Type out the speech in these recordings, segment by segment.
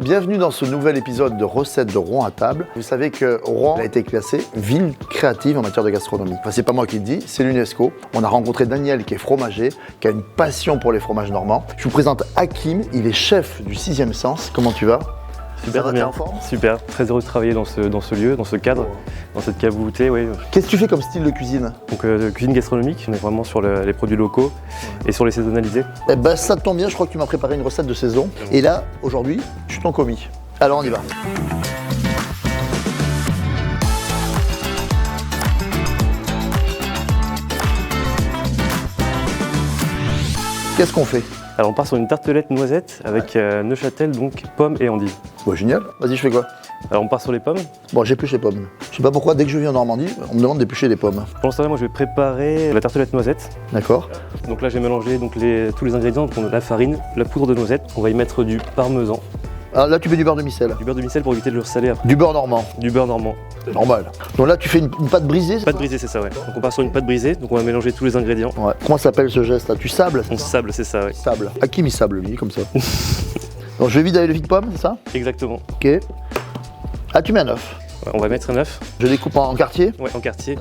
Bienvenue dans ce nouvel épisode de Recettes de Rouen à table. Vous savez que Rouen a été classée ville créative en matière de gastronomie. Enfin, c'est pas moi qui le dis, c'est l'UNESCO. On a rencontré Daniel qui est fromager, qui a une passion pour les fromages normands. Je vous présente Hakim, il est chef du 6e Sens. Comment tu vas? Super, très bien. Super, très heureux de travailler dans ce lieu, dans ce cadre, dans cette cave voûtée. Oui. Qu'est-ce que tu fais comme style de cuisine? Donc cuisine gastronomique, on est vraiment sur les produits locaux et sur les saisonnalités. Eh ben, ça tombe bien, je crois que tu m'as préparé une recette de saison. Et là, aujourd'hui, je t'en commis. Alors on y va. Qu'est-ce qu'on fait? Alors on part sur une tartelette noisette avec Neuchâtel, donc pommes et endives. Bon, génial. Vas-y, je fais quoi? Alors on part sur les pommes. Bon, j'épluche les pommes. Je sais pas pourquoi, dès que je viens en Normandie, on me demande d'éplucher les pommes. Pour l'instant, moi je vais préparer la tartelette noisette. D'accord. Donc là j'ai mélangé tous les ingrédients, donc on a la farine, la poudre de noisette, on va y mettre du parmesan. Alors là, tu mets du beurre de micelle. Du beurre de micelle pour éviter de le ressaler après. Du beurre normand. Du beurre normand. Normal. Donc là, tu fais une pâte brisée. Pâte brisée, c'est ça, ouais. Donc on part sur une pâte brisée, donc on va mélanger tous les ingrédients. Ouais. Comment s'appelle ce geste là? Tu sables? On sable, c'est ça, ouais. Sable. Hakim, il sable, lui, comme ça. Donc je vais vider avec le vide pomme, c'est ça? Exactement. Ok. Ah, tu mets un œuf. Ouais, on va mettre un œuf. Je découpe en quartier. Ouais, en quartier.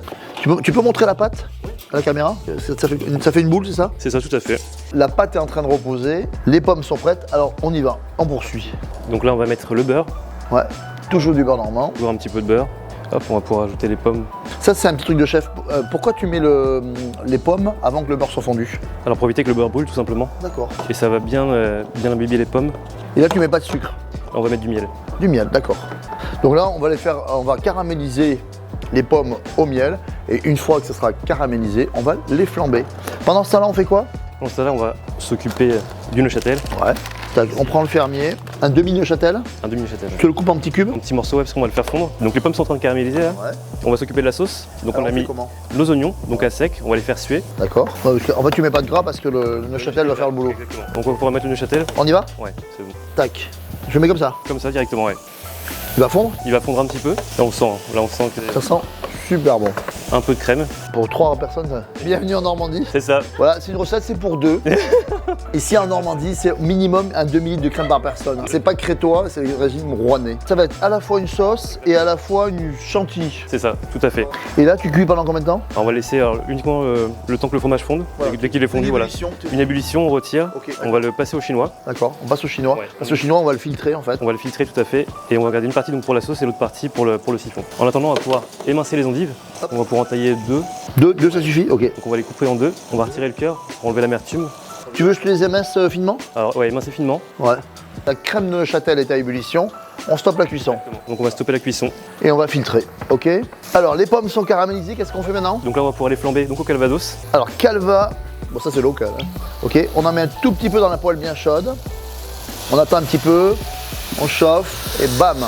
Tu peux montrer la pâte à la caméra? Ça fait une boule, c'est ça? C'est ça, tout à fait. La pâte est en train de reposer, les pommes sont prêtes, alors on y va, on poursuit. Donc là, on va mettre le beurre. Ouais, toujours du beurre normand. Toujours un petit peu de beurre. Hop, on va pouvoir ajouter les pommes. Ça, c'est un petit truc de chef. Pourquoi tu mets les pommes avant que le beurre soit fondu? Alors pour éviter que le beurre brûle, tout simplement. D'accord. Et ça va bien imbiber les pommes. Et là, tu mets pas de sucre? On va mettre du miel. Du miel, d'accord. Donc là, on va caraméliser les pommes au miel. Et une fois que ça sera caramélisé, on va les flamber. Pendant ce temps-là, on fait quoi? Pendant ce temps-là, on va s'occuper du Neuchâtel. Ouais. On prend le fermier, un demi-Neuchâtel. Un demi-Neuchâtel. Tu le coupes en petits cubes? Un petit morceau, ouais, parce qu'on va le faire fondre. Donc les pommes sont en train de caraméliser là. Ouais. On va s'occuper de la sauce. Donc Alors, on a mis nos oignons, donc à sec, on va les faire suer. D'accord. En fait, tu mets pas de gras parce que le Neuchâtel va faire le boulot. Exactement. Donc on va pouvoir mettre le Neuchâtel. On y va? Ouais, c'est bon. Tac. Je mets comme ça. Comme ça directement, ouais. Il va fondre? Il va fondre un petit peu. Là on sent que Ça sent super bon. un peu de crème. Pour 3 personnes, ça. Bienvenue en Normandie. C'est ça. Voilà, c'est une recette, c'est pour 2. Ici en Normandie, c'est minimum un demi-litre de crème par personne. C'est pas crétois, c'est le régime rouennais. Ça va être à la fois une sauce et à la fois une chantilly. C'est ça, tout à fait. Et là, tu cuis pendant combien de temps? Alors, on va laisser uniquement le temps que le fromage fonde. Voilà. Dès qu'il est fondu, voilà. Une ébullition, on retire. Ok, On va le passer au chinois. D'accord, on passe au chinois. Ouais. Parce que au chinois, on va le filtrer en fait. On va le filtrer tout à fait. Et on va garder une partie donc, pour la sauce et l'autre partie pour le siphon. En attendant, on va pouvoir émincer les endives. Hop. On va pouvoir en tailler 2. Deux, ça suffit? Ok. Donc on va les couper en 2. On va retirer le cœur pour enlever l'amertume. Tu veux que je te les émince finement? Alors ouais, émincer finement. Ouais. La crème de Neuchâtel est à ébullition. On stoppe la cuisson. Donc on va stopper la cuisson. Et on va filtrer. Ok. Alors, les pommes sont caramélisées. Qu'est-ce qu'on fait maintenant? Donc là, on va pouvoir les flamber donc au calvados. Alors, calva. Bon, ça c'est local. Hein. Ok. On en met un tout petit peu dans la poêle bien chaude. On attend un petit peu. On chauffe. Et bam.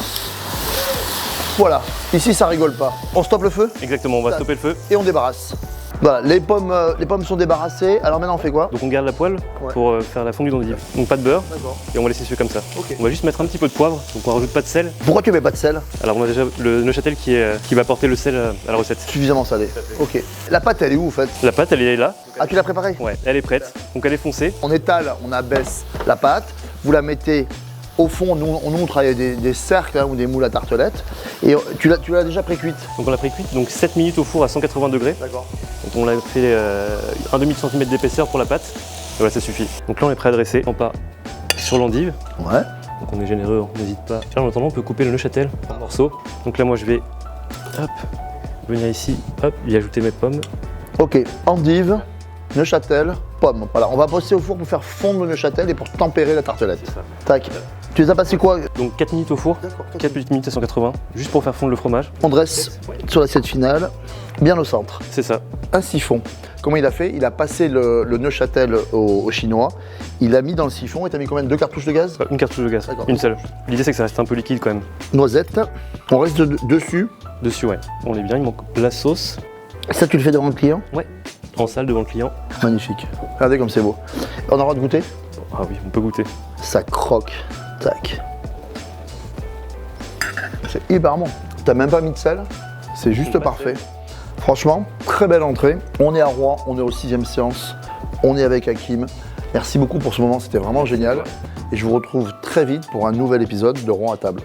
Voilà. Ici, ça rigole pas. On stoppe le feu Exactement, on va stopper le feu. et on débarrasse. Voilà, les pommes sont débarrassées. Alors maintenant, on fait quoi? Donc on garde la poêle Ouais. pour faire la fondue d'endive. Donc pas de beurre D'accord. et on va laisser suer comme ça. Ok. On va juste mettre un petit peu de poivre, donc on rajoute pas de sel. Pourquoi tu mets pas de sel? Alors on a déjà le Neuchâtel qui va apporter le sel à la recette. Suffisamment salé. Ok. La pâte, elle est où en fait? La pâte elle est là. Ah, tu l'as préparée? Ouais, elle est prête. Donc elle est foncée. On étale, on abaisse la pâte. Vous la mettez au fond. Nous, on travaille avec des cercles hein, ou des moules à tartelettes. Et tu l'as déjà pré-cuite? Donc on l'a pré-cuite, donc 7 minutes au four à 180 degrés. D'accord. Donc on l'a fait un demi-centimètre d'épaisseur pour la pâte. Et voilà, ça suffit. Donc là on est prêt à dresser. On part sur l'endive. Ouais. Donc on est généreux, on n'hésite pas. Tiens, en attendant, on peut couper le Neuchâtel en morceaux. Donc là moi je vais hop, venir ici, hop, y ajouter mes pommes. Ok. Endive, Neuchâtel, pommes. Voilà. On va passer au four pour faire fondre le Neuchâtel et pour tempérer la tartelette. C'est ça. Tac. Tu les as passés quoi? Donc 4 minutes au four, D'accord. 4 petites minutes à 180, juste pour faire fondre le fromage. On dresse sur l'assiette finale, bien au centre. C'est ça. Un siphon. Comment il a fait? Il a passé le Neuchâtel au chinois. Il a mis dans le siphon et t'as mis combien? 2 cartouches de gaz? Une cartouche de gaz, D'accord. une seule. L'idée c'est que ça reste un peu liquide quand même. Noisette. On reste dessus. Dessus, ouais. On est bien, il manque la sauce. Ça, tu le fais devant le client? Ouais. En salle devant le client. Magnifique. Regardez comme c'est beau. On a le droit de goûter? Ah oui, on peut goûter. Ça croque. Tac. C'est hyper bon. T'as même pas mis de sel. C'est juste parfait. Franchement, très belle entrée. On est à Rouen, on est au 6e Sens. On est avec Hakim. Merci beaucoup pour ce moment, c'était vraiment génial. Et je vous retrouve très vite pour un nouvel épisode de Rond à table.